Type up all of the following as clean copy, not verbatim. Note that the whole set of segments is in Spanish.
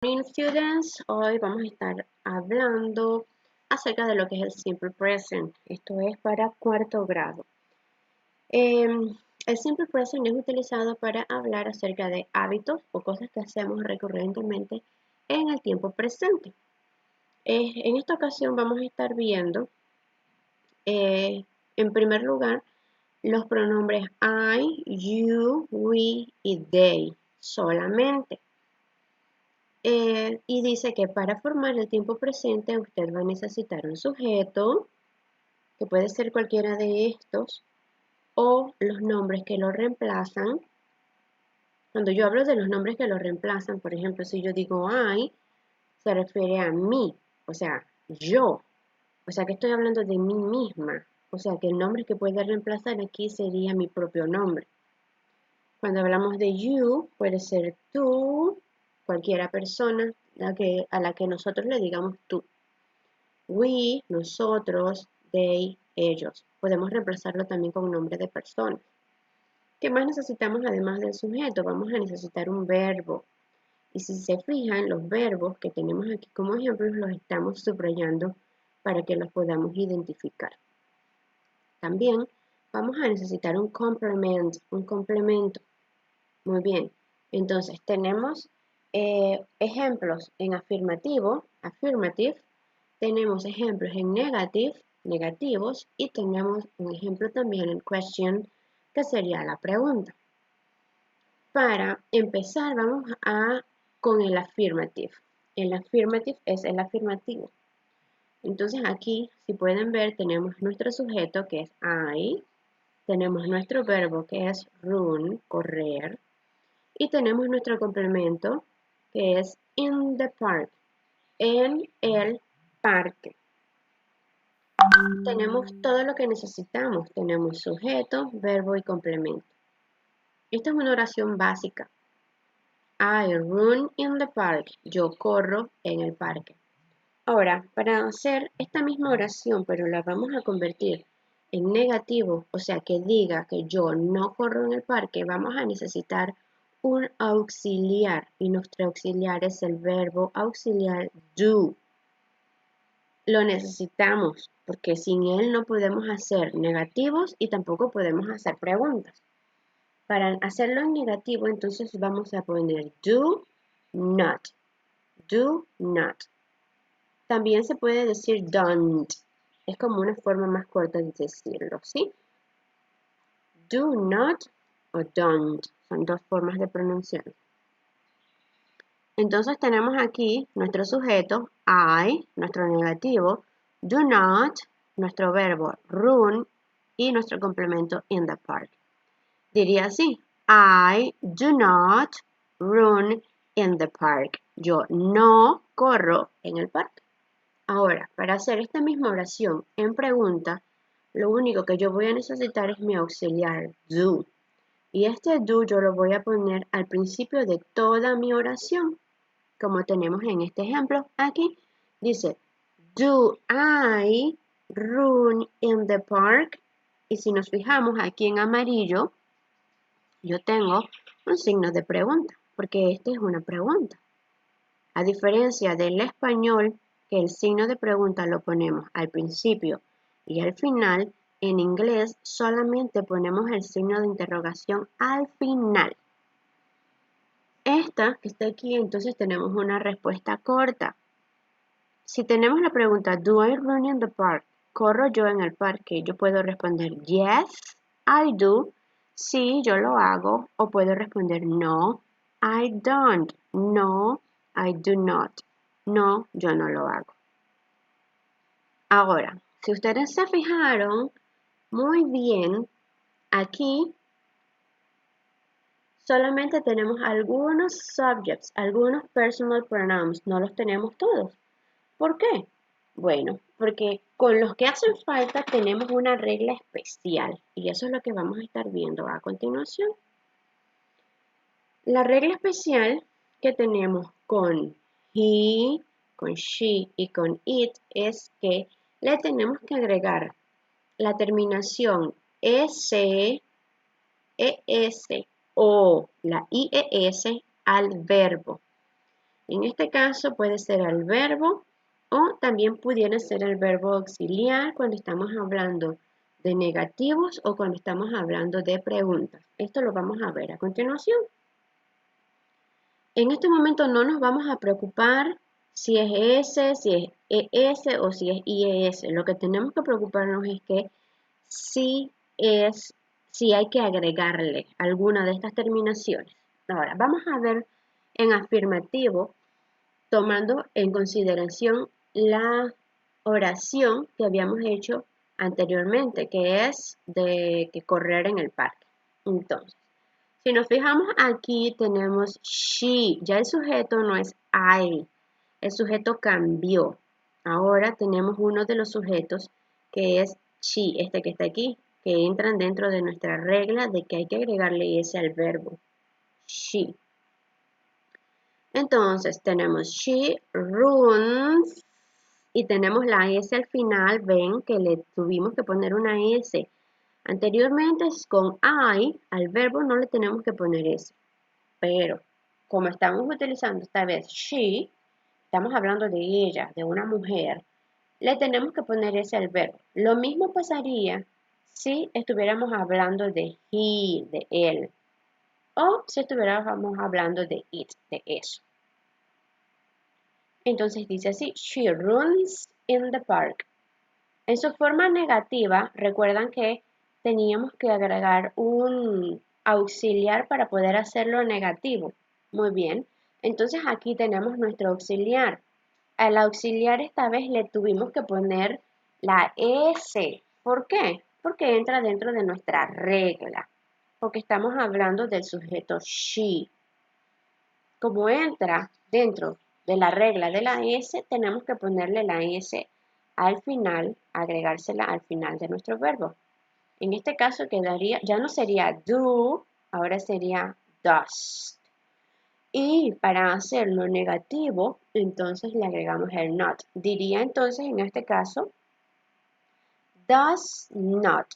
Morning students, hoy vamos a estar hablando acerca de lo que es el simple present. Esto es para cuarto grado. El simple present es utilizado para hablar acerca de hábitos o cosas que hacemos recurrentemente en el tiempo presente. En esta ocasión vamos a estar viendo, en primer lugar, los pronombres I, you, we y they solamente. Y dice que para formar el tiempo presente usted va a necesitar un sujeto, que puede ser cualquiera de estos, o los nombres que lo reemplazan. Cuando yo hablo de los nombres que lo reemplazan, por ejemplo, si yo digo I, se refiere a mí, o sea, yo. O sea, que estoy hablando de mí misma. O sea, que el nombre que puede reemplazar aquí sería mi propio nombre. Cuando hablamos de you, puede ser tú, cualquiera persona a la que nosotros le digamos tú. We, nosotros, they, ellos. Podemos reemplazarlo también con nombre de persona. ¿Qué más necesitamos además del sujeto? Vamos a necesitar un verbo. Y si se fijan, los verbos que tenemos aquí como ejemplos los estamos subrayando para que los podamos identificar. También vamos a necesitar un complemento. Muy bien, entonces tenemos ejemplos en afirmativo, affirmative, tenemos ejemplos en negative, negativos, y tenemos un ejemplo también en question, que sería la pregunta. Para empezar, con el affirmative. El affirmative es el afirmativo. Entonces aquí, si pueden ver, tenemos nuestro sujeto que es I, tenemos nuestro verbo que es run, correr, y tenemos nuestro complemento que es in the park, en el parque. Tenemos todo lo que necesitamos. Tenemos sujeto, verbo y complemento. Esta es una oración básica. I run in the park. Yo corro en el parque. Ahora, para hacer esta misma oración, pero la vamos a convertir en negativo, o sea, que diga que yo no corro en el parque, vamos a necesitar un auxiliar. Y nuestro auxiliar es el verbo auxiliar do. Lo necesitamos porque sin él no podemos hacer negativos y tampoco podemos hacer preguntas. Para hacerlo en negativo, entonces vamos a poner do not. Do not. También se puede decir don't. Es como una forma más corta de decirlo, ¿sí? Do not o don't. Son dos formas de pronunciar. Entonces tenemos aquí nuestro sujeto, I, nuestro negativo, do not, nuestro verbo, run, y nuestro complemento, in the park. Diría así, I do not run in the park. Yo no corro en el parque. Ahora, para hacer esta misma oración en pregunta, lo único que yo voy a necesitar es mi auxiliar, do. Y este do yo lo voy a poner al principio de toda mi oración. Como tenemos en este ejemplo aquí, dice, do I run in the park? Y si nos fijamos aquí en amarillo, yo tengo un signo de pregunta, porque esta es una pregunta. A diferencia del español, que el signo de pregunta lo ponemos al principio y al final, en inglés solamente ponemos el signo de interrogación al final. Esta que está aquí, entonces tenemos una respuesta corta. Si tenemos la pregunta, ¿do I run in the park? ¿Corro yo en el parque? Yo puedo responder, yes, I do. Sí, yo lo hago. O puedo responder, no, I don't. No, I do not. No, yo no lo hago. Ahora, si ustedes se fijaron muy bien, aquí solamente tenemos algunos subjects, algunos personal pronouns, no los tenemos todos. ¿Por qué? Bueno, porque con los que hacen falta tenemos una regla especial y eso es lo que vamos a estar viendo a continuación. La regla especial que tenemos con he, con she y con it es que le tenemos que agregar la terminación s, es o la ies al verbo. En este caso puede ser al verbo o también pudiera ser el verbo auxiliar cuando estamos hablando de negativos o cuando estamos hablando de preguntas. Esto lo vamos a ver a continuación. En este momento no nos vamos a preocupar si es S, si es ES o si es IES. Lo que tenemos que preocuparnos es que si hay que agregarle alguna de estas terminaciones. Ahora, vamos a ver en afirmativo, tomando en consideración la oración que habíamos hecho anteriormente, que es de que correr en el parque. Entonces, si nos fijamos aquí tenemos she, ya el sujeto no es I, el sujeto cambió. Ahora tenemos uno de los sujetos que es she, este que está aquí, que entran dentro de nuestra regla de que hay que agregarle ese al verbo. She. Entonces tenemos she runs y tenemos la S al final, ven que le tuvimos que poner una S. Anteriormente con I, al verbo no le tenemos que poner S, pero como estamos utilizando esta vez she, estamos hablando de ella, de una mujer, le tenemos que poner S al verbo. Lo mismo pasaría si estuviéramos hablando de he, de él, o si estuviéramos hablando de it, de eso. Entonces dice así, she runs in the park. En su forma negativa, recuerdan que teníamos que agregar un auxiliar para poder hacerlo negativo. Muy bien, entonces aquí tenemos nuestro auxiliar. Al auxiliar esta vez le tuvimos que poner la S. ¿Por qué? Porque entra dentro de nuestra regla. Porque estamos hablando del sujeto she. Como entra dentro de la regla de la S, tenemos que ponerle la S al final, agregársela al final de nuestro verbo. En este caso quedaría, ya no sería do, ahora sería does. Y para hacerlo negativo, entonces le agregamos el not. Diría entonces en este caso, does not,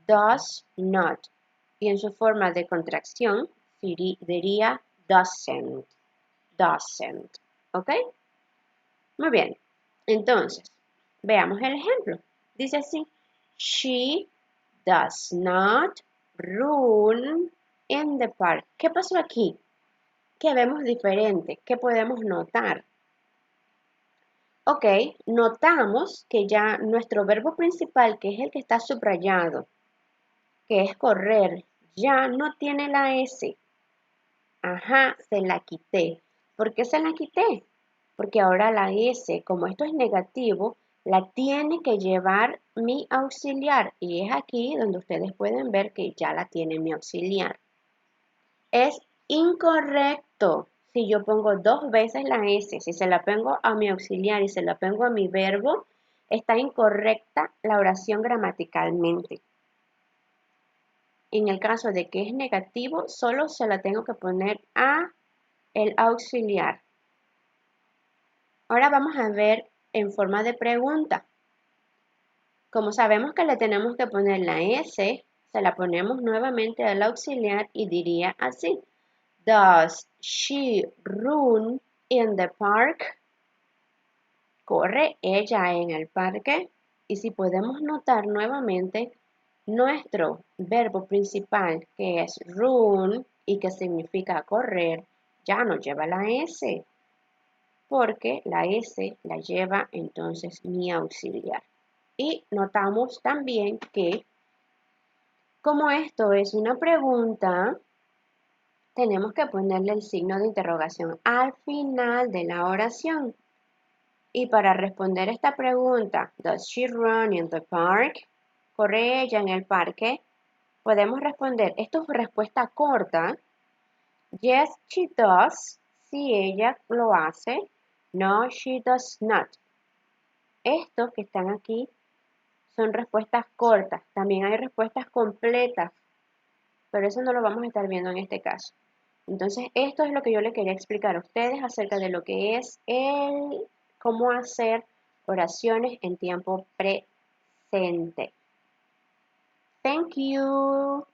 does not. Y en su forma de contracción diría doesn't, doesn't. ¿Ok? Muy bien. Entonces, veamos el ejemplo. Dice así, she does not run in the park. ¿Qué pasó aquí? ¿Qué vemos diferente? ¿Qué podemos notar? Ok, notamos que ya nuestro verbo principal, que es el que está subrayado, que es correr, ya no tiene la S. Ajá, se la quité. ¿Por qué se la quité? Porque ahora la S, como esto es negativo, la tiene que llevar mi auxiliar. Y es aquí donde ustedes pueden ver que ya la tiene mi auxiliar. Es incorrecto si yo pongo 2 veces la S. Si se la pongo a mi auxiliar y se la pongo a mi verbo, está incorrecta la oración gramaticalmente. En el caso de que es negativo, solo se la tengo que poner a el auxiliar. Ahora vamos a ver en forma de pregunta. Como sabemos que le tenemos que poner la S, se la ponemos nuevamente al auxiliar y diría así. Does she run in the park? ¿Corre ella en el parque? Y si podemos notar nuevamente, nuestro verbo principal, que es run y que significa correr, ya no lleva la S, porque la S la lleva entonces mi auxiliar. Y notamos también que, como esto es una pregunta, tenemos que ponerle el signo de interrogación al final de la oración. Y para responder esta pregunta, ¿Does she run in the park? ¿Corre ella en el parque? Podemos responder, esto es respuesta corta. Yes, she does. Si ella lo hace. No, she does not. Estos que están aquí son respuestas cortas. También hay respuestas completas, pero eso no lo vamos a estar viendo en este caso. Entonces, esto es lo que yo le quería explicar a ustedes acerca de lo que es cómo hacer oraciones en tiempo presente. Thank you.